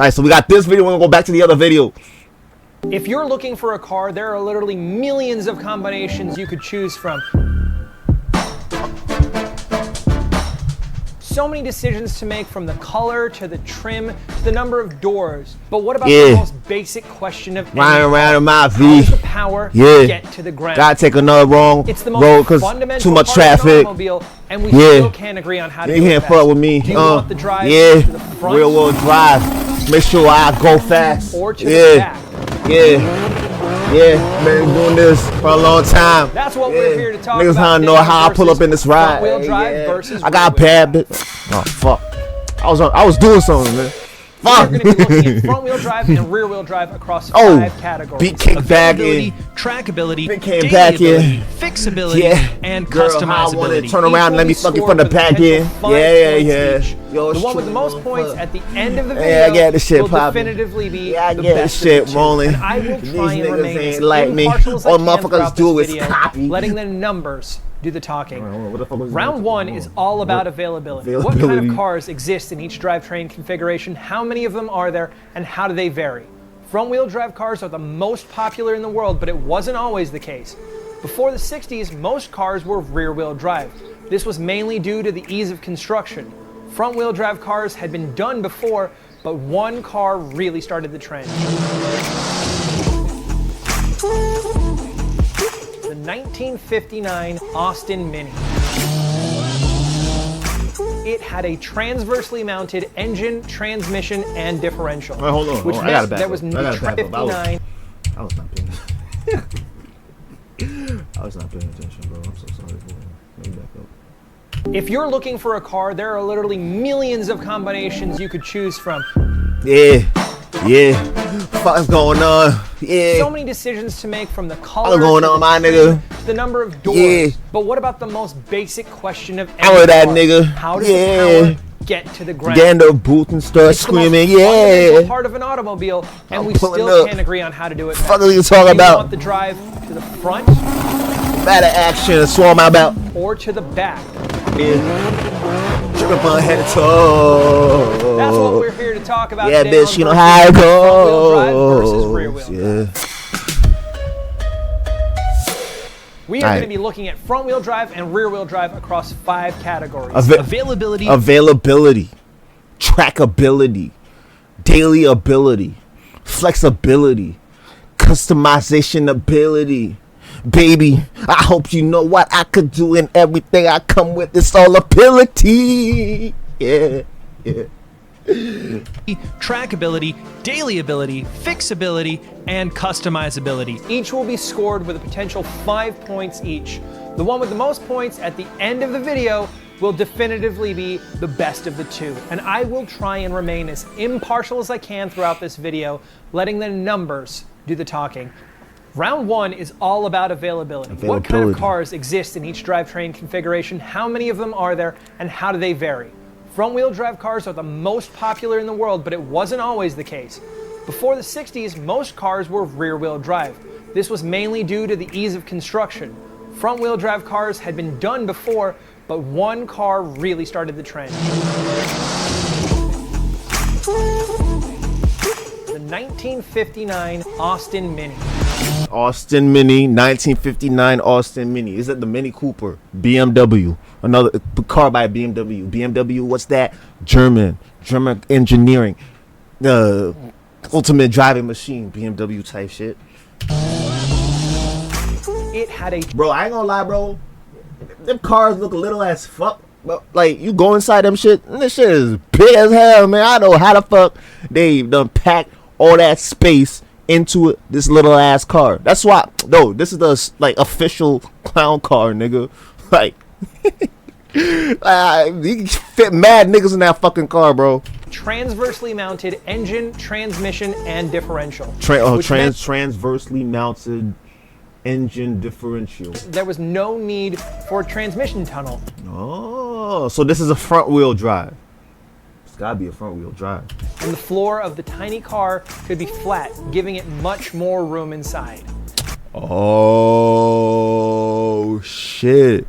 Alright, so we got this video. We're gonna go back to the other video. If you're looking for a car, there are literally millions of combinations you could choose from. So many decisions to make, from the color to the trim to the number of doors. But what about the most basic question of riding around in my V? How does the power get to the ground? Gotta take another wrong it's the most road because too much traffic. And we still can't agree on how to do it. You can't fuck with me. Do you want the drive to the front? Real world drive. Make sure I go fast. Or to the back. Been doing this for a long time. That's what we're here to talk about. Niggas don't know how I pull up in this ride. Front-wheel drive versus I got a bad bit. Oh fuck! I was doing something, man. We're going to be looking at front-wheel drive and rear-wheel drive across 5 categories. Beat came back in. Trackability, came back in. Fixability, and customizability. I want to turn around and let me fucking from the back end. Yo, the one with the most points at the end of the video I get the shit will popping. definitively be I the get best the shit of the two. rolling. And I will try and remain as like me. impartial as I All can motherfuckers throughout do this is video, copy. letting the numbers do the talking. Round 1 is all about availability. What kind of cars exist in each drivetrain configuration? How many of them are there, and how do they vary? Front-wheel drive cars are the most popular in the world, but it wasn't always the case. Before the 60s, most cars were rear-wheel drive. This was mainly due to the ease of construction. Front-wheel drive cars had been done before, but one car really started the trend. The 1959 Austin Mini. It had a transversely mounted engine, transmission, and differential. Wait, hold on. Which I gotta back there was up. I gotta back up. 59. I was not paying I was not paying attention, bro. I'm so sorry, bro. Let me back up. If you're looking for a car, there are literally millions of combinations you could choose from. What's going on? So many decisions to make, from the color what's going on, my nigga? to the number of doors. But what about the most basic question of any How that car? nigga? How does the power get to the ground? Get in the booth and start It's screaming, the most fundamental part of an automobile, and we still can't agree on how to do it. What are you talking about? Do you want the drive to the front? Better action, swore my belt. Or to the back? Tripping on head to toe. That's what we're here to talk about today. Bitch, you know how it goes. Front-wheel drive versus rear-wheel drive. We are going to be looking at front-wheel drive and rear-wheel drive across 5 categories. Availability, trackability, daily ability, flexibility, customization ability. Baby, I hope you know what I could do, and everything I come with is all ability. Trackability, daily ability, fixability, and customizability. Each will be scored with a potential 5 points each. The one with the most points at the end of the video will definitively be the best of the two. And I will try and remain as impartial as I can throughout this video, letting the numbers do the talking. Round 1 is all about availability. What kind of cars exist in each drivetrain configuration? How many of them are there, and how do they vary? Front-wheel drive cars are the most popular in the world, but it wasn't always the case. Before the 60s, most cars were rear-wheel drive. This was mainly due to the ease of construction. Front-wheel drive cars had been done before, but one car really started the trend. The 1959 Austin Mini. Austin Mini, 1959 Austin Mini. Is that the Mini Cooper? BMW. Another car by BMW. BMW, what's that? German engineering. The ultimate driving machine. BMW type shit. It had a... Bro, I ain't gonna lie, bro. Them cars look a little as fuck. But, like, you go inside them shit, and this shit is big as hell, man. I know how the fuck they done packed all that space into this little ass car. That's why, no, this is the like official clown car, nigga. Like, you can fit mad niggas in that fucking car, bro. Transversely mounted engine, transmission, and differential. Transversely mounted engine differential. There was no need for a transmission tunnel. Oh, so this is a front wheel drive. It's gotta be a front wheel drive. And the floor of the tiny car could be flat, giving it much more room inside. Oh shit.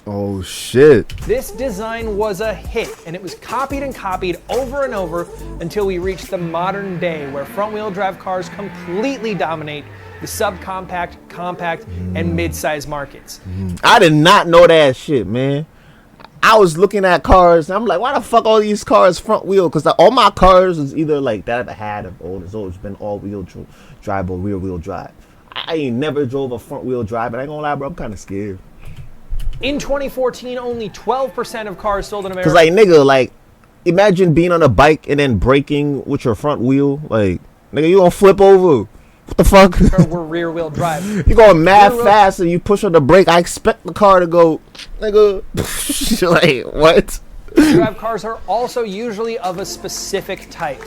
Oh shit. This design was a hit, and it was copied and copied over and over until we reached the modern day where front-wheel drive cars completely dominate the subcompact, compact, and mid-size markets. I did not know that shit, man. I was looking at cars, and I'm like, why the fuck all these cars front wheel? Because all my cars is either like that I've had of old. It's always been all wheel drive or rear wheel drive. I ain't never drove a front wheel drive, but I ain't gonna lie, bro, I'm kind of scared. In 2014, only 12% of cars sold in America. Cause like nigga, like imagine being on a bike and then braking with your front wheel. Like nigga, you gonna flip over. What the fuck? Were rear wheel drive. You going mad fast and you push on the brake. I expect the car to go, nigga. Like what? Drive cars are also usually of a specific type.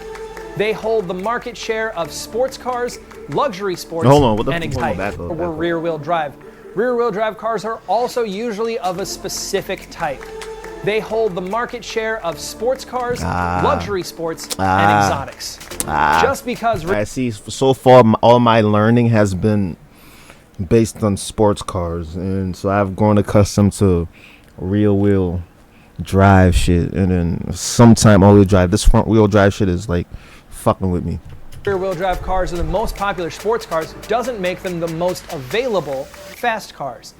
They hold the market share of sports cars, luxury sports, and exotic. Or rear wheel drive. Rear wheel drive cars are also usually of a specific type. They hold the market share of sports cars, luxury sports, and exotics. Just because... I see, so far all my learning has been based on sports cars. And so I've grown accustomed to rear wheel drive shit. And then sometime all wheel drive. This front wheel drive shit is like fucking with me. Rear wheel drive cars are the most popular sports cars, doesn't make them the most available fast cars.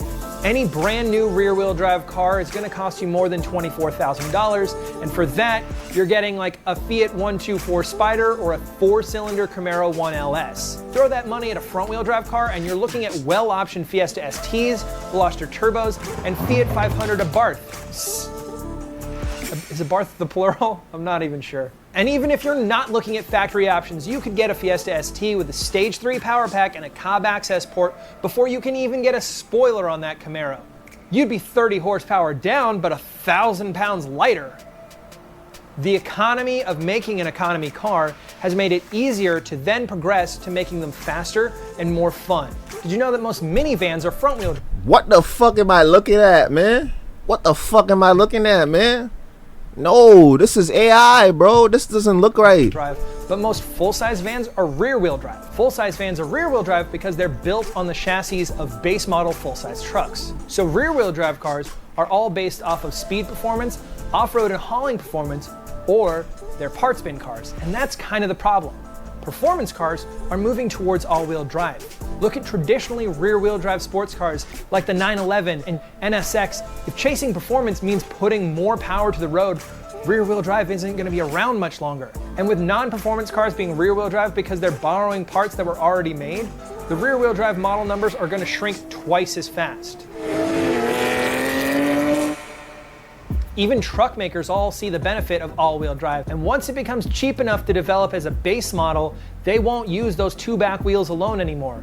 Any brand new rear wheel drive car is gonna cost you more than $24,000, and for that, you're getting like a Fiat 124 Spider or a 4-cylinder Camaro 1LS. Throw that money at a front wheel drive car and you're looking at well-optioned Fiesta STs, Veloster Turbos, and Fiat 500 Abarth. Is Abarth the plural? I'm not even sure. And even if you're not looking at factory options, you could get a Fiesta ST with a Stage 3 power pack and a Cobb access port before you can even get a spoiler on that Camaro. You'd be 30 horsepower down, but 1,000 pounds lighter. The economy of making an economy car has made it easier to then progress to making them faster and more fun. Did you know that most minivans are front wheel? What the fuck am I looking at, man? What the fuck am I looking at, man? No, this is AI, bro. This doesn't look right. But most full-size vans are rear-wheel drive. Full-size vans are rear-wheel drive because they're built on the chassis of base model full-size trucks. So rear-wheel drive cars are all based off of speed performance, off-road and hauling performance, or they're parts bin cars. And that's kind of the problem. Performance cars are moving towards all-wheel drive. Look at traditionally rear-wheel drive sports cars like the 911 and NSX. If chasing performance means putting more power to the road, rear-wheel drive isn't going to be around much longer. And with non-performance cars being rear-wheel drive because they're borrowing parts that were already made, the rear-wheel drive model numbers are going to shrink twice as fast. Even truck makers all see the benefit of all-wheel drive, and once it becomes cheap enough to develop as a base model, they won't use those two back wheels alone anymore.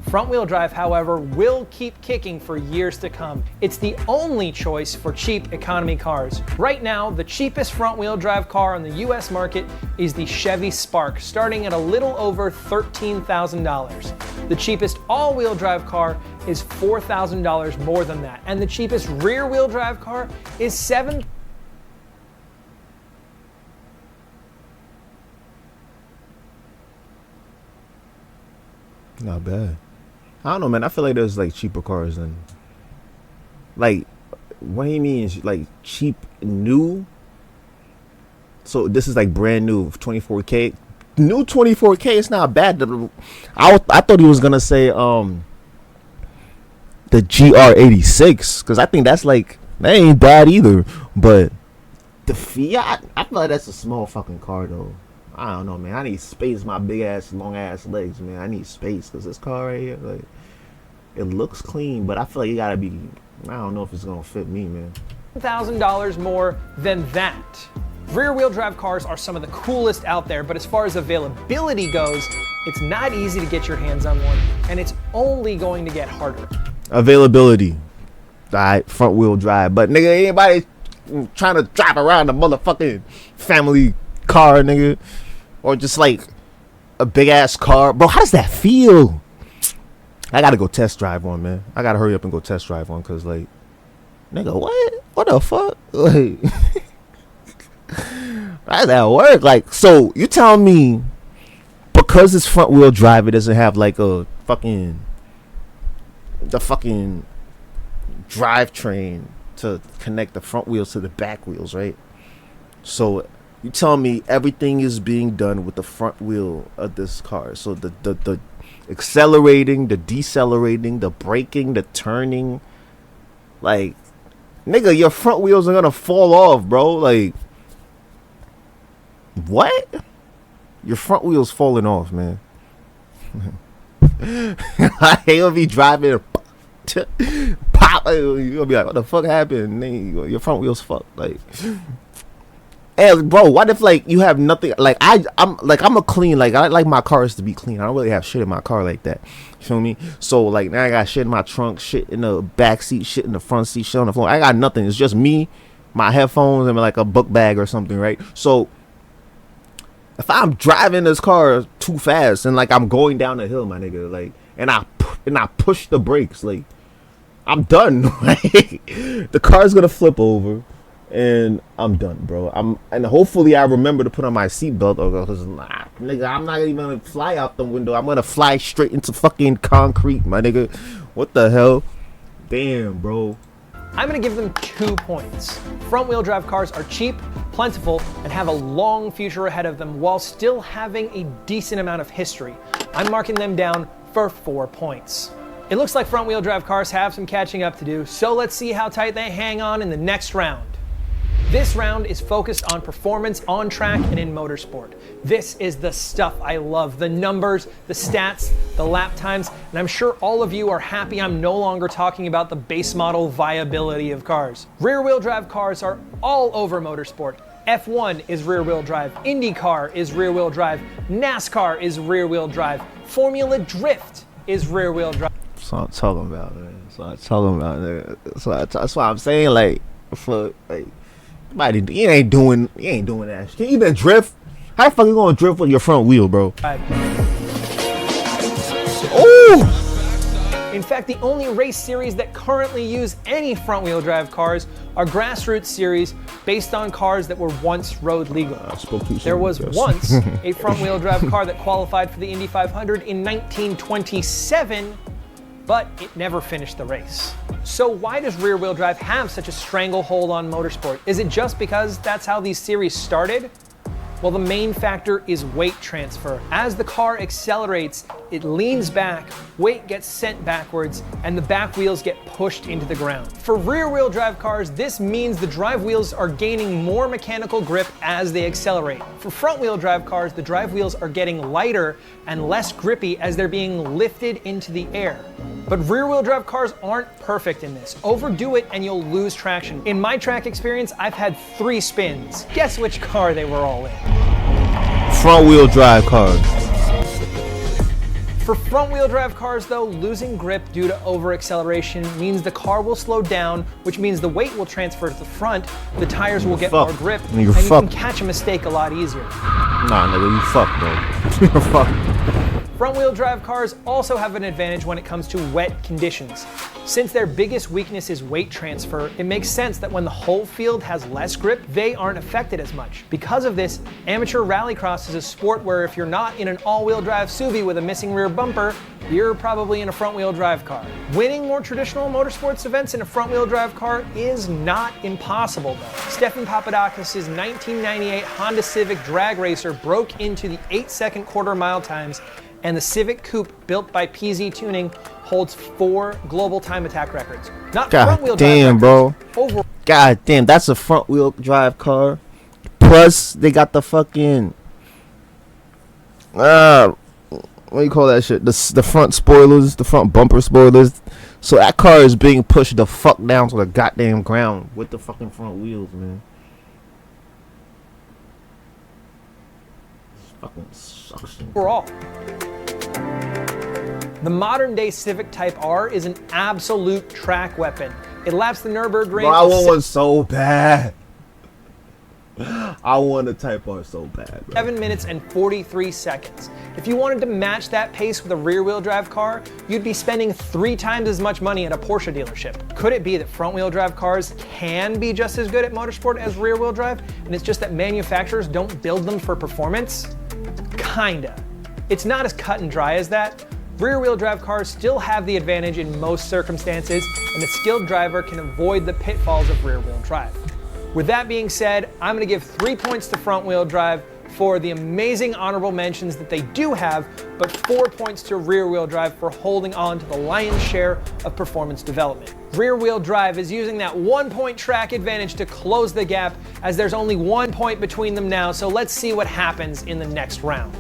Front-wheel drive, however, will keep kicking for years to come. It's the only choice for cheap economy cars. Right now, the cheapest front-wheel drive car on the US market is the Chevy Spark, starting at a little over $13,000. The cheapest all-wheel drive car is $4,000 more than that, and the cheapest rear-wheel drive car is $7,000. Not bad. I don't know, man. I feel like there's like cheaper cars than, like, what do you mean like cheap new? So this is like brand new 24K. New 24K, it's not bad. I thought he was gonna say the GR86, because I think that's like, that ain't bad either. But the Fiat, I feel like that's a small fucking car though. I don't know, man. I need space. My big ass, long ass legs, man. I need space because this car right here, like, it looks clean, but I feel like it gotta be. I don't know if it's gonna fit me, man. $1,000 more than that. Rear-wheel drive cars are some of the coolest out there, but as far as availability goes, it's not easy to get your hands on one, and it's only going to get harder. Availability, alright, front-wheel drive, but nigga, anybody trying to drive around a motherfucking family car, nigga, or just like a big ass car, bro? How does that feel? I gotta go test drive one, man. I gotta hurry up and go test drive one, cause like, nigga, what the fuck? Like, how does that work? Like, so you tell me because it's front wheel drive, it doesn't have like the fucking drivetrain to connect the front wheels to the back wheels, right? So you tell me everything is being done with the front wheel of this car. So the accelerating, the decelerating, the braking, the turning, like, nigga, your front wheels are gonna fall off, bro. Like, what? Your front wheels falling off, man. I ain't gonna be driving pop. You gonna be like, what the fuck happened? Your front wheels fucked. Like, hey, bro, what if like you have nothing? Like I'm a clean. Like I like my cars to be clean. I don't really have shit in my car like that. You feel me? So like now I got shit in my trunk, shit in the back seat, shit in the front seat, shit on the floor. I got nothing. It's just me, my headphones, and like a book bag or something, right? So if I'm driving this car too fast and like I'm going down the hill, my nigga, like, and I push the brakes, like, I'm done. Like, the car's gonna flip over, and I'm done, bro. And hopefully I remember to put on my seatbelt, because nigga, I'm not even gonna fly out the window. I'm gonna fly straight into fucking concrete, my nigga. What the hell? Damn, bro. I'm gonna give them 2 points. Front wheel drive cars are cheap, plentiful, and have a long future ahead of them while still having a decent amount of history. I'm marking them down for 4 points. It looks like front wheel drive cars have some catching up to do, so let's see how tight they hang on in the next round. This round is focused on performance on track and in motorsport. This is the stuff I love, the numbers, the stats, the lap times, and I'm sure all of you are happy I'm no longer talking about the base model viability of cars. Rear wheel drive cars are all over motorsport. F1 is rear wheel drive, IndyCar is rear wheel drive, NASCAR is rear wheel drive, Formula Drift is rear wheel drive. That's what I'm talking about, man. That's what I'm talking about, nigga. That's why I'm saying, like, fuck, like, you ain't doing that shit. Can you even drift? How the fuck you gonna drift with your front wheel, bro? Ooh! In fact, the only race series that currently use any front wheel drive cars are grassroots series based on cars that were once road legal. There was once a front wheel drive car that qualified for the Indy 500 in 1927, but it never finished the race. So why does rear wheel drive have such a stranglehold on motorsport? Is it just because that's how these series started? Well, the main factor is weight transfer. As the car accelerates, it leans back, weight gets sent backwards, and the back wheels get pushed into the ground. For rear-wheel drive cars, this means the drive wheels are gaining more mechanical grip as they accelerate. For front-wheel drive cars, the drive wheels are getting lighter and less grippy as they're being lifted into the air. But rear-wheel drive cars aren't perfect in this. Overdo it and you'll lose traction. In my track experience, I've had 3 spins. Guess which car they were all in? Front wheel drive cars. For front wheel drive cars though, losing grip due to over acceleration means the car will slow down, which means the weight will transfer to the front, the tires will get more grip, and you can catch a mistake a lot easier. Nah, nigga, you fucked, bro. You're fucked. Front wheel drive cars also have an advantage when it comes to wet conditions. Since their biggest weakness is weight transfer, it makes sense that when the whole field has less grip, they aren't affected as much. Because of this, amateur rallycross is a sport where if you're not in an all-wheel drive SUV with a missing rear bumper, you're probably in a front-wheel drive car. Winning more traditional motorsports events in a front-wheel drive car is not impossible though. Stefan Papadakis' 1998 Honda Civic drag racer broke into the 8-second quarter-mile times, and the Civic Coupe, built by PZ Tuning, holds 4 global time attack records. Not front-wheel drive bro. God damn, that's a front-wheel drive car. Plus, they got the fucking what do you call that shit? The front spoilers, the front bumper spoilers. So that car is being pushed the fuck down to the goddamn ground with the fucking front wheels, man. This fucking sucks. Overall, the modern day Civic Type R is an absolute track weapon. It laps the Nürburgring. Bro, I want one so bad. I want a Type R so bad, bro. 7 minutes and 43 seconds. If you wanted to match that pace with a rear-wheel drive car, you'd be spending 3 times as much money at a Porsche dealership. Could it be that front-wheel drive cars can be just as good at motorsport as rear-wheel drive, and it's just that manufacturers don't build them for performance? Kinda. It's not as cut and dry as that. Rear-wheel drive cars still have the advantage in most circumstances, and a skilled driver can avoid the pitfalls of rear-wheel drive. With that being said, I'm going to give 3 points to front-wheel drive for the amazing honorable mentions that they do have, but 4 points to rear-wheel drive for holding on to the lion's share of performance development. Rear-wheel drive is using that 1 point track advantage to close the gap, as there's only 1 point between them now, so let's see what happens in the next round.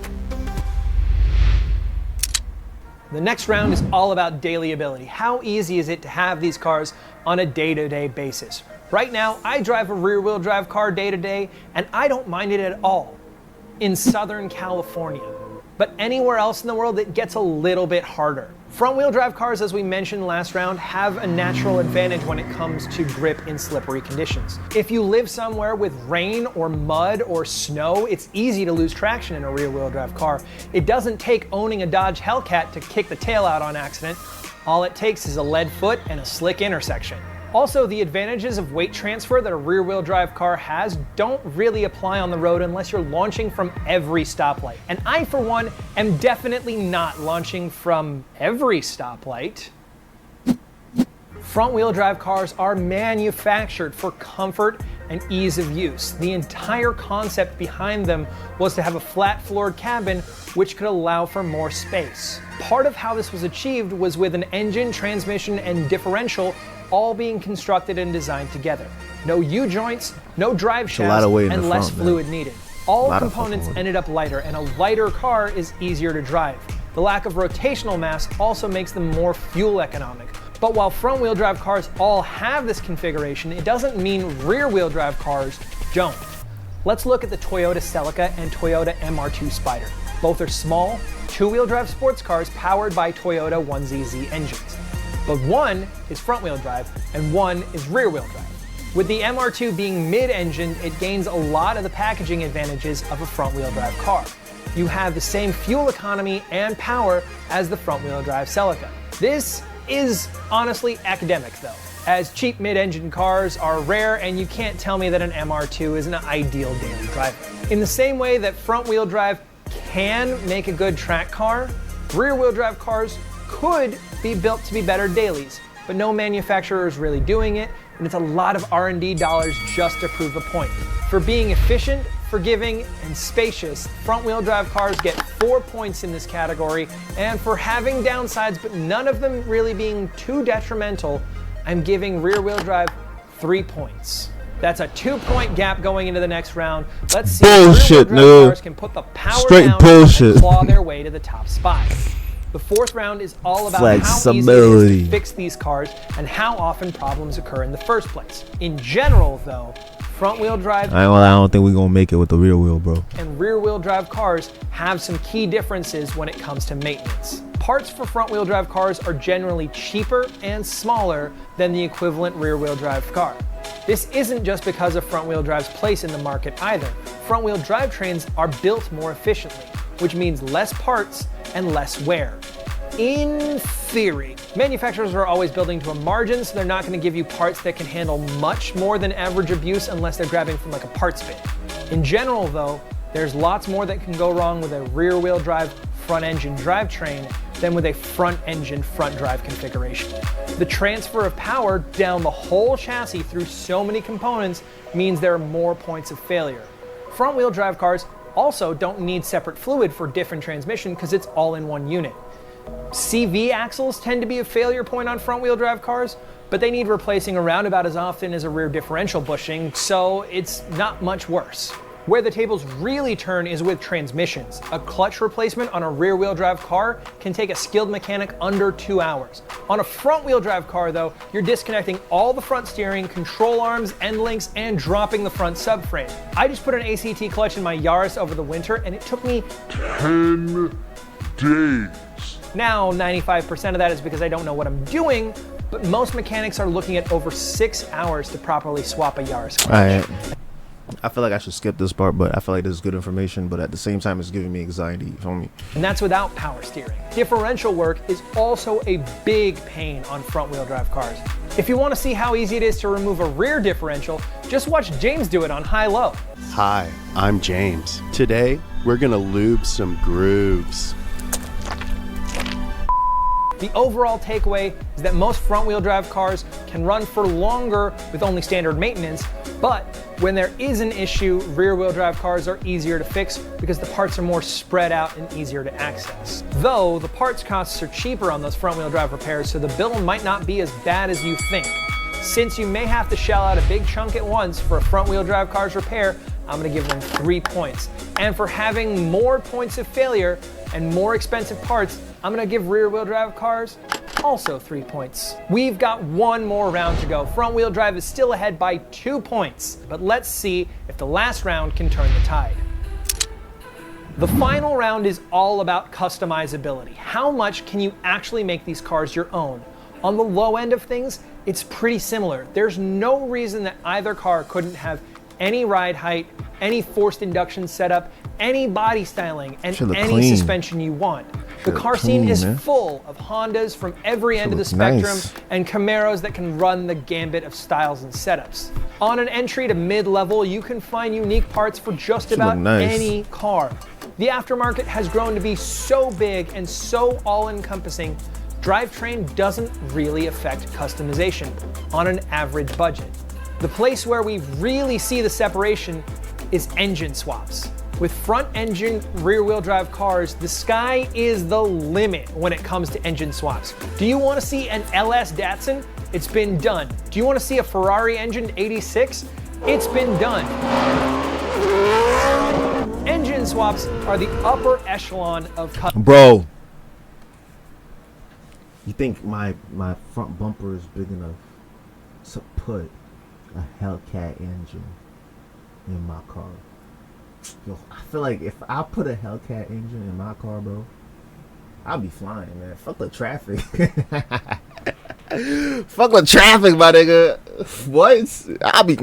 The next round is all about daily ability. How easy is it to have these cars on a day-to-day basis? Right now, I drive a rear-wheel drive car day-to-day, and I don't mind it at all in Southern California. But anywhere else in the world, it gets a little bit harder. Front-wheel drive cars, as we mentioned last round, have a natural advantage when it comes to grip in slippery conditions. If you live somewhere with rain or mud or snow, it's easy to lose traction in a rear-wheel drive car. It doesn't take owning a Dodge Hellcat to kick the tail out on accident. All it takes is a lead foot and a slick intersection. Also, the advantages of weight transfer that a rear-wheel drive car has don't really apply on the road unless you're launching from every stoplight. And I, for one, am definitely not launching from every stoplight. Front-wheel drive cars are manufactured for comfort and ease of use. The entire concept behind them was to have a flat-floored cabin which could allow for more space. Part of how this was achieved was with an engine, transmission, and differential all being constructed and designed together. No U-joints, no drive shafts, and less fluid needed. All components ended up lighter, and a lighter car is easier to drive. The lack of rotational mass also makes them more fuel economic. But while front-wheel drive cars all have this configuration, it doesn't mean rear-wheel drive cars don't. Let's look at the Toyota Celica and Toyota MR2 Spider. Both are small, two-wheel drive sports cars powered by Toyota 1ZZ engines. But one is front-wheel drive and one is rear-wheel drive. With the MR2 being mid-engined, it gains a lot of the packaging advantages of a front-wheel drive car. You have the same fuel economy and power as the front-wheel drive Celica. This is honestly academic though, as cheap mid-engine cars are rare and you can't tell me that an MR2 is an ideal daily driver. In the same way that front-wheel drive can make a good track car, rear-wheel drive cars could be built to be better dailies, but no manufacturer is really doing it, and it's a lot of R&D dollars just to prove a point. For being efficient, forgiving, and spacious, front-wheel drive cars get 4 points in this category, and for having downsides but none of them really being too detrimental, I'm giving rear-wheel drive 3 points. That's a 2-point gap going into the next round. Let's see if rear-wheel drive cars can put the power down and claw their way to the top spot. The fourth round is all about how easy it is to fix these cars and how often problems occur in the first place. In general, though, front-wheel drive I don't think we're gonna make it with the rear wheel, bro. And rear-wheel drive cars have some key differences when it comes to maintenance. Parts for front-wheel drive cars are generally cheaper and smaller than the equivalent rear-wheel drive car. This isn't just because of front-wheel drive's place in the market either. Front-wheel drivetrains are built more efficiently, which means less parts and less wear. In theory, manufacturers are always building to a margin, so they're not going to give you parts that can handle much more than average abuse unless they're grabbing from like a parts bin. In general though, there's lots more that can go wrong with a rear-wheel drive front-engine drivetrain than with a front-engine front-drive configuration. The transfer of power down the whole chassis through so many components means there are more points of failure. Front-wheel drive cars also don't need separate fluid for diff and transmission because it's all in one unit. CV axles tend to be a failure point on front-wheel drive cars, but they need replacing around about as often as a rear differential bushing, so it's not much worse. Where the tables really turn is with transmissions. A clutch replacement on a rear-wheel drive car can take a skilled mechanic under 2 hours. On a front-wheel drive car though, you're disconnecting all the front steering, control arms, end links, and dropping the front subframe. I just put an ACT clutch in my Yaris over the winter and it took me 10 days. Now, 95% of that is because I don't know what I'm doing, but most mechanics are looking at over 6 hours to properly swap a Yaris clutch. All right. I feel like I should skip this part, but I feel like this is good information, but at the same time, it's giving me anxiety, you feel me? And that's without power steering. Differential work is also a big pain on front-wheel drive cars. If you want to see how easy it is to remove a rear differential, just watch James do it on high-low. Hi, I'm James. Today, we're gonna lube some grooves. The overall takeaway is that most front-wheel drive cars can run for longer with only standard maintenance, but when there is an issue, rear-wheel drive cars are easier to fix because the parts are more spread out and easier to access. Though the parts costs are cheaper on those front-wheel drive repairs, so the bill might not be as bad as you think. Since you may have to shell out a big chunk at once for a front-wheel drive car's repair, I'm gonna give them 3 points. And for having more points of failure and more expensive parts, I'm gonna give rear-wheel drive cars also 3 points. We've got one more round to go. Front-wheel drive is still ahead by 2 points, but let's see if the last round can turn the tide. The final round is all about customizability. How much can you actually make these cars your own? On the low end of things, it's pretty similar. There's no reason that either car couldn't have any ride height, any forced induction setup, any body styling, and any suspension you want. The car scene is full of Hondas from every end of the spectrum and Camaros that can run the gambit of styles and setups. On an entry to mid-level, you can find unique parts for just about any car. The aftermarket has grown to be so big and so all-encompassing, drivetrain doesn't really affect customization on an average budget. The place where we really see the separation is engine swaps. With front engine rear-wheel drive cars, the sky is the limit when it comes to engine swaps. Do you want to see an LS Datsun? It's been done. Do you want to see a Ferrari engined 86? It's been done. Engine swaps are the upper echelon of Bro, you think my front bumper is big enough to put a Hellcat engine in my car? Yo, I feel like if I put a Hellcat engine in my car, bro, I'll be flying, man. Fuck the traffic. Fuck the traffic, my nigga. What? I'll be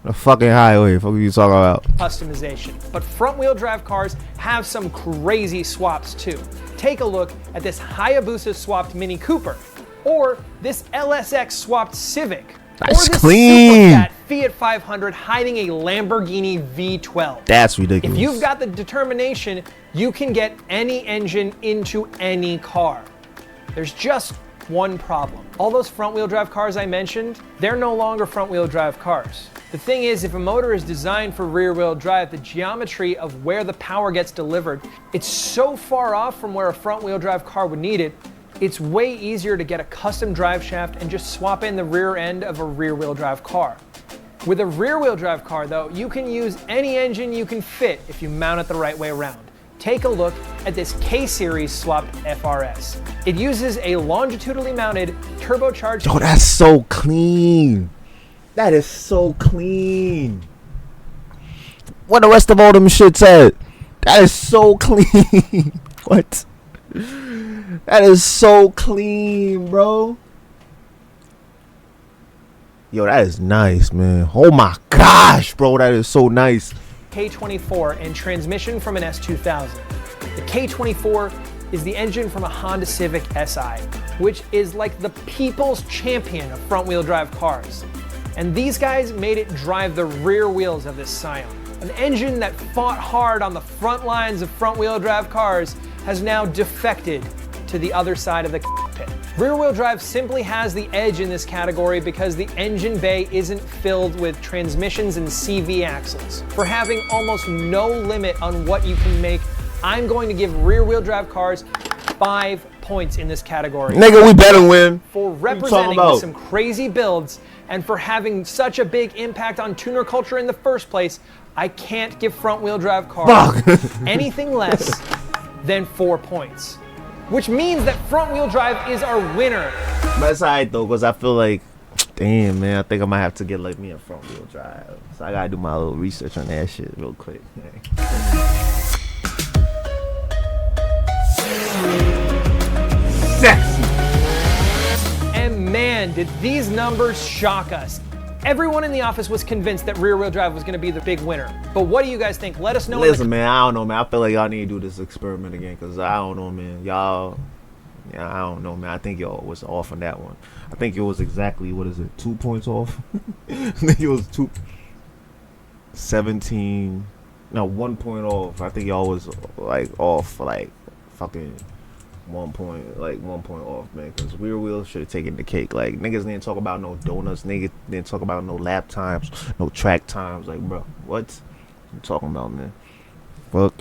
the fucking highway. Fuck you talking about? Customization. But front-wheel drive cars have some crazy swaps too. Take a look at this Hayabusa swapped Mini Cooper, or this LSX swapped Civic, That's or this clean. super fat Fiat 500 hiding a Lamborghini V12. That's ridiculous. If you've got the determination, you can get any engine into any car. There's just one problem. All those front-wheel drive cars I mentioned, they're no longer front-wheel drive cars. The thing is, if a motor is designed for rear-wheel drive, the geometry of where the power gets delivered, it's so far off from where a front-wheel drive car would need it, it's way easier to get a custom drive shaft and just swap in the rear end of a rear-wheel drive car. With a rear-wheel drive car though, you can use any engine you can fit if you mount it the right way around. Take a look at this K-Series swapped FRS. It uses a longitudinally mounted turbocharged... Yo, that's so clean. That is so clean. What the rest of all them shits at? That is so clean. What? That is so clean, bro. Yo, that is nice, man. Oh my gosh, bro, that is so nice. K24 and transmission from an S2000. The K24 is the engine from a Honda Civic Si, which is like the people's champion of front-wheel drive cars. And these guys made it drive the rear wheels of this Scion. An engine that fought hard on the front lines of front-wheel drive cars has now defected to the other side of the cockpit. Rear-wheel drive simply has the edge in this category because the engine bay isn't filled with transmissions and CV axles. For having almost no limit on what you can make, I'm going to give rear-wheel drive cars 5 points in this category. Nigga, we better win. For representing some crazy builds and for having such a big impact on tuner culture in the first place, I can't give front-wheel drive cars anything less than 4 points. Which means that front-wheel drive is our winner. But it's alright though, because I feel like, damn, man, I think I might have to get like me a front-wheel drive. So I gotta do my little research on that shit real quick. Sexy. And man, did these numbers shock us. Everyone in the office was convinced that rear-wheel drive was going to be the big winner. But what do you guys think? Let us know. Listen, man, I don't know, man. I feel like y'all need to do this experiment again, because I don't know, man. Y'all, yeah, I don't know, man. I think y'all was off on that one. I think it was exactly, what is it, 2 points off? I think it was 17, no, 1 point off. I think y'all was like off for like fucking 1 point off, man. Because Rear Wheel should have taken the cake. Like, niggas didn't talk about no donuts. Niggas didn't talk about no lap times, no track times. Like, bro, what you talking about, man? Fuck.